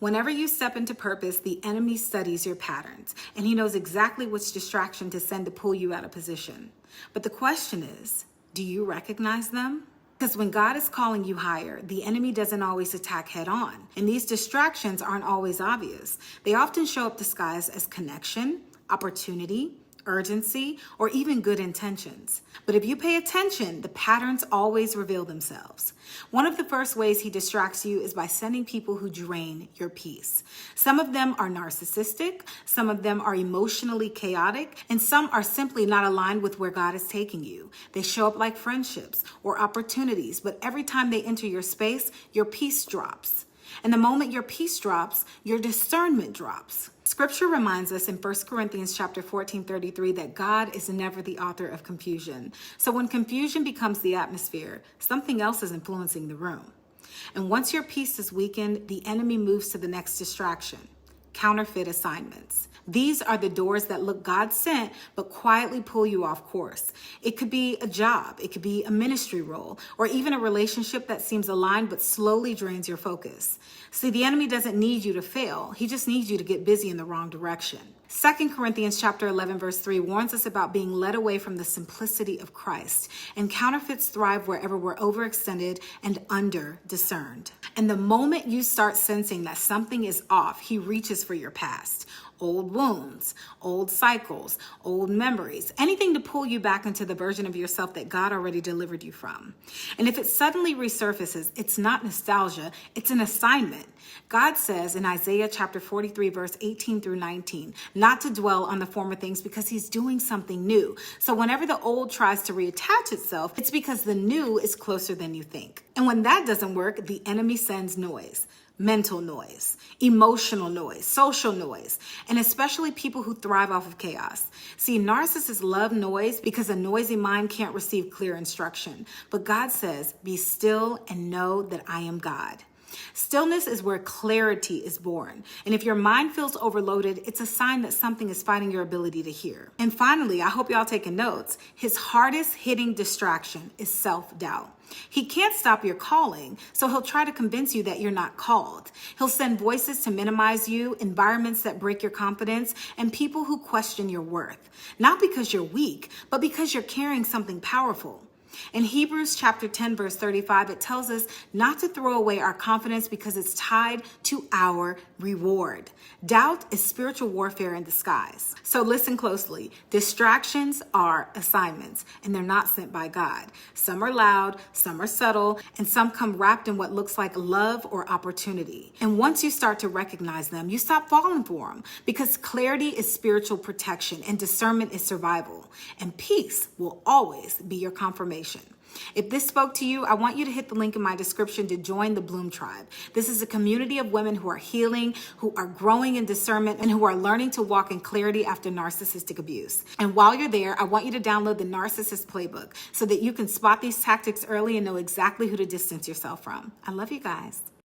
Whenever you step into purpose, the enemy studies your patterns, and he knows exactly which distraction to send to pull you out of position. But the question is, do you recognize them? Because when God is calling you higher, the enemy doesn't always attack head on. And these distractions aren't always obvious. They often show up disguised as connection, opportunity, urgency, or even good intentions. But if you pay attention, the patterns always reveal themselves. One of the first ways he distracts you is by sending people who drain your peace. Some of them are narcissistic, some of them are emotionally chaotic, and some are simply not aligned with where God is taking you. They show up like friendships or opportunities, but every time they enter your space, your peace drops. And the moment your peace drops, your discernment drops. Scripture reminds us in 1 Corinthians chapter 14:33 that God is never the author of confusion. So when confusion becomes the atmosphere, something else is influencing the room. And once your peace is weakened, the enemy moves to the next distraction: counterfeit assignments. These are the doors that look God sent, but quietly pull you off course. It could be a job, it could be a ministry role, or even a relationship that seems aligned but slowly drains your focus. See, the enemy doesn't need you to fail. He just needs you to get busy in the wrong direction. 2 Corinthians chapter 11 verse 3 warns us about being led away from the simplicity of Christ. And counterfeits thrive wherever we're overextended and under-discerned. And the moment you start sensing that something is off, he reaches for your past. Old wounds, old cycles, old memories, anything to pull you back into the version of yourself that God already delivered you from. And if it suddenly resurfaces, it's not nostalgia, it's an assignment. God says in Isaiah chapter 43, verse 18 through 19, not to dwell on the former things because he's doing something new. So whenever the old tries to reattach itself, it's because the new is closer than you think. And when that doesn't work, the enemy sends noise. Mental noise, emotional noise, social noise, and especially people who thrive off of chaos. See, narcissists love noise because a noisy mind can't receive clear instruction. But God says, be still and know that I am God. Stillness is where clarity is born. And if your mind feels overloaded, it's a sign that something is fighting your ability to hear. And finally, I hope y'all taking notes. His hardest hitting distraction is self-doubt. He can't stop your calling, so he'll try to convince you that you're not called. He'll send voices to minimize you, environments that break your confidence, and people who question your worth. Not because you're weak, but because you're carrying something powerful. In Hebrews chapter 10, verse 35, it tells us not to throw away our confidence because it's tied to our reward. Doubt is spiritual warfare in disguise. So listen closely. Distractions are assignments, and they're not sent by God. Some are loud, some are subtle, and some come wrapped in what looks like love or opportunity. And once you start to recognize them, you stop falling for them, because clarity is spiritual protection and discernment is survival. And peace will always be your confirmation. If this spoke to you, I want you to hit the link in my description to join the Bloom Tribe. This is a community of women who are healing, who are growing in discernment, and who are learning to walk in clarity after narcissistic abuse. And while you're there, I want you to download the Narcissist Playbook so that you can spot these tactics early and know exactly who to distance yourself from. I love you guys.